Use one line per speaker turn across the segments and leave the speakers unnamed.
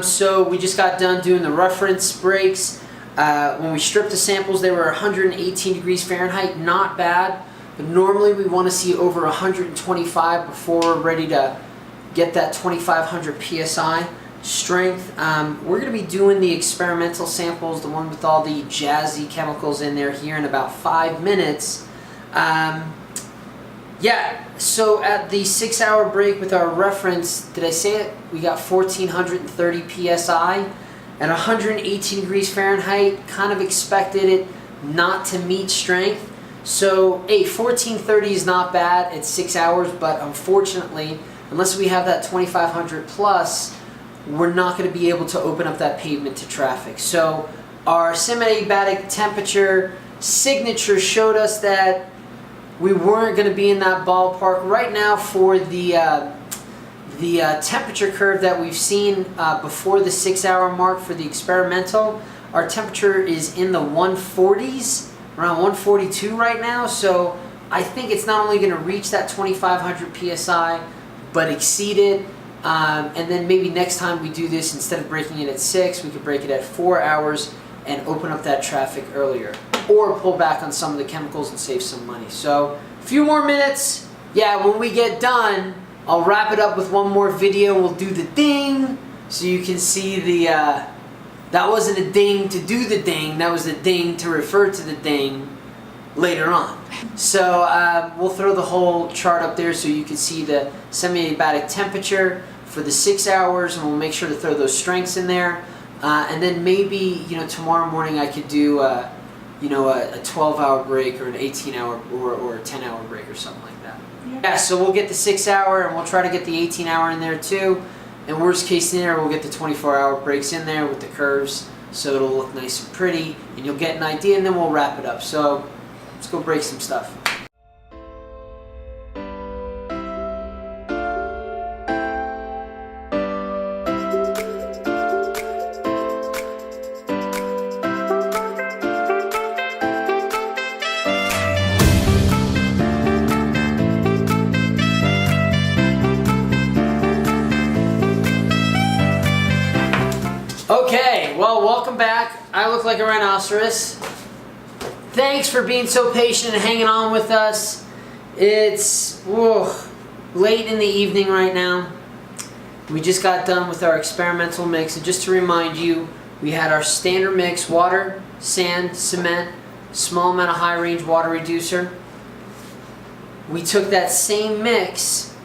So we just got done doing the reference breaks. When we stripped the samples, they were 118 degrees Fahrenheit, not bad. But normally we want to see over 125 before we're ready to get that 2500 PSI strength. We're going to be doing the experimental samples, the one with all the jazzy chemicals in there, here in about 5 minutes. Yeah, so at the 6-hour break with our reference, did I say it? We got 1430 PSI at 118 degrees Fahrenheit. Kind of expected it not to meet strength. So, hey, 1430 is not bad at 6 hours, but unfortunately, unless we have that 2500 plus, we're not going to be able to open up that pavement to traffic. So our semi-adiabatic temperature signature showed us that we weren't going to be in that ballpark. Right now, for the temperature curve that we've seen before the 6-hour mark for the experimental, our temperature is in the 140s, around 142 right now. So I think it's not only going to reach that 2500 PSI, but exceed it. And then maybe next time we do this, instead of breaking it at 6, we could break it at 4 hours and open up that traffic earlier. Or pull back on some of the chemicals and save some money. So, a few more minutes. Yeah, when we get done, I'll wrap it up with one more video. We'll do the ding, so you can see the, that wasn't a ding to do the ding, that was a ding to refer to the ding later on. So we'll throw the whole chart up there so you can see the semi-adiabatic temperature for the 6 hours, and we'll make sure to throw those strengths in there. And then maybe, tomorrow morning I could do a 12-hour break or an 18-hour or a 10-hour break or something like that. Yeah, so we'll get the 6-hour and we'll try to get the 18-hour in there too. And worst case scenario, we'll get the 24-hour breaks in there with the curves, so it'll look nice and pretty, and you'll get an idea, and then we'll wrap it up. So let's go break some stuff. Okay, well, welcome back. I look like a rhinoceros. Thanks for being so patient and hanging on with us. It's late in the evening right now. We just got done with our experimental mix. And just to remind you, we had our standard mix: water, sand, cement, small amount of high range water reducer. We took that same mix,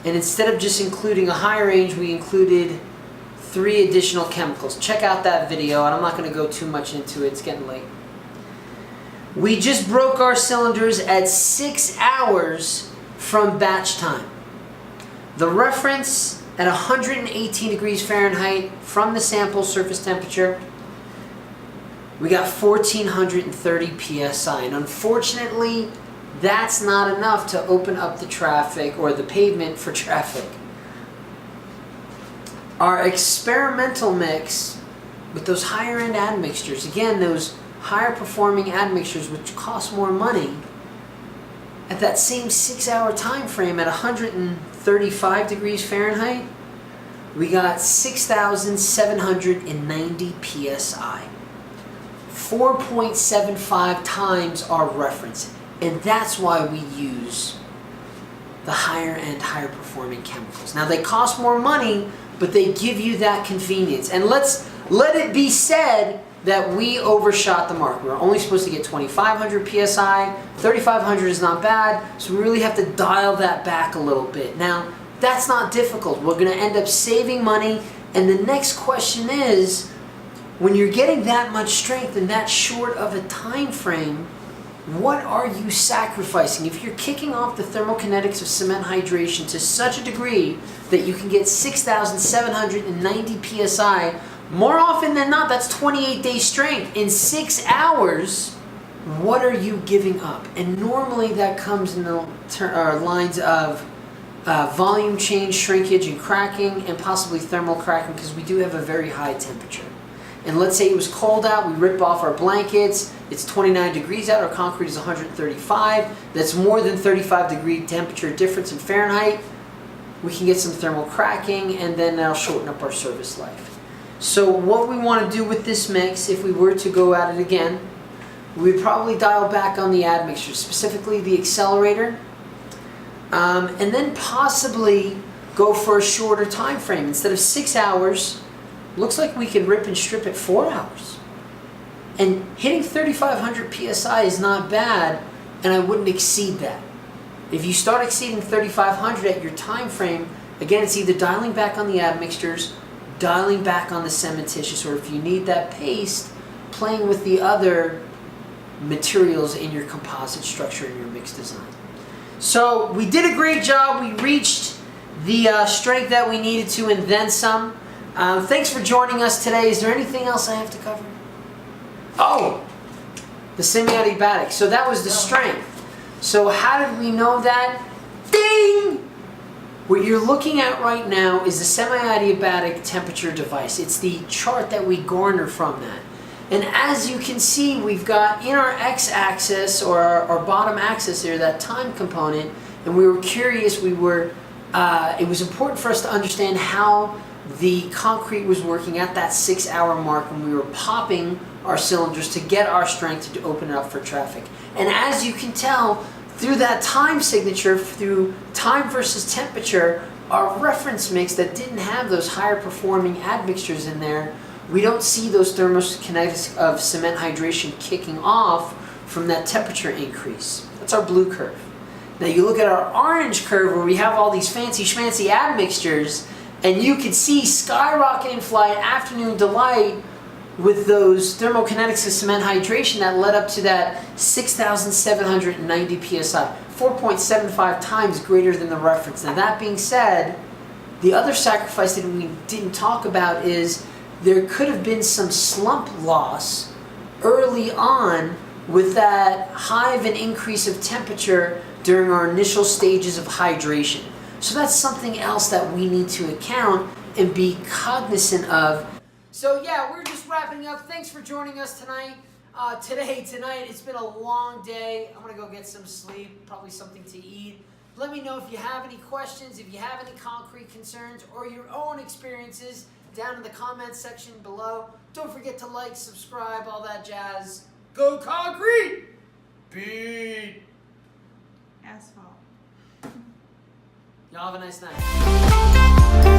and instead of just including a high range, we included 3 additional chemicals. Check out that video, and I'm not going to go too much into it. It's getting late. We just broke our cylinders at 6 hours from batch time. The reference at 118 degrees Fahrenheit from the sample surface temperature, we got 1430 PSI. And unfortunately, that's not enough to open up the traffic or the pavement for traffic. Our experimental mix with those higher end admixtures, again, those higher performing admixtures which cost more money, at that same 6-hour time frame at 135 degrees Fahrenheit, we got 6,790 PSI. 4.75 times our reference. And that's why we use the higher end, higher performing chemicals. Now, they cost more money, but they give you that convenience. And let it be said that we overshot the mark. We were only supposed to get 2,500 PSI. 3,500 is not bad, so we really have to dial that back a little bit. Now, that's not difficult. We're going to end up saving money, and the next question is, when you're getting that much strength in that short of a time frame, what are you sacrificing? If you're kicking off the thermokinetics of cement hydration to such a degree that you can get 6,790 PSI, more often than not, that's 28 days strength. In 6 hours, what are you giving up? And normally that comes in the lines of volume change, shrinkage, and cracking, and possibly thermal cracking, because we do have a very high temperature. And let's say it was cold out, we rip off our blankets, it's 29 degrees out, our concrete is 135, that's more than 35 degree temperature difference in Fahrenheit. we can get some thermal cracking, and then that'll shorten up our service life. So what we want to do with this mix, if we were to go at it again, we'd probably dial back on the admixture, specifically the accelerator, and then possibly go for a shorter time frame. Instead of 6 hours, looks like we could rip and strip at 4 hours. And hitting 3,500 PSI is not bad, and I wouldn't exceed that. If you start exceeding 3,500 at your time frame, again, it's either dialing back on the admixtures, dialing back on the cementitious, or if you need that paste, playing with the other materials in your composite structure in your mix design. So we did a great job. We reached the strength that we needed to and then some. Thanks for joining us today. Is there anything else I have to cover? Oh, the semi-adiabatic. So that was the strength. So how did we know that? Ding! What you're looking at right now is the semi-adiabatic temperature device. It's the chart that we garner from that. And as you can see, we've got in our x-axis, or our bottom axis here, that time component, and we were curious, it was important for us to understand how the concrete was working at that 6 hour mark when we were popping our cylinders to get our strength to open it up for traffic. And as you can tell, through that time signature, through time versus temperature, our reference mix that didn't have those higher performing admixtures in there, we don't see those thermokinetics of cement hydration kicking off from that temperature increase. That's our blue curve. Now you look at our orange curve where we have all these fancy schmancy admixtures, and you can see skyrocketing flight, afternoon delight, with those thermokinetics of cement hydration that led up to that 6,790 psi, 4.75 times greater than the reference. Now that being said, the other sacrifice that we didn't talk about is there could have been some slump loss early on with that high of an increase of temperature during our initial stages of hydration. So that's something else that we need to account and be cognizant of. So yeah, we're just wrapping up. Thanks for joining us tonight. Tonight, it's been a long day. I'm gonna go get some sleep, probably something to eat. Let me know if you have any questions, if you have any concrete concerns or your own experiences down in the comments section below. Don't forget to like, subscribe, all that jazz. Go concrete! Beat!
Asphalt.
Y'all have a nice night.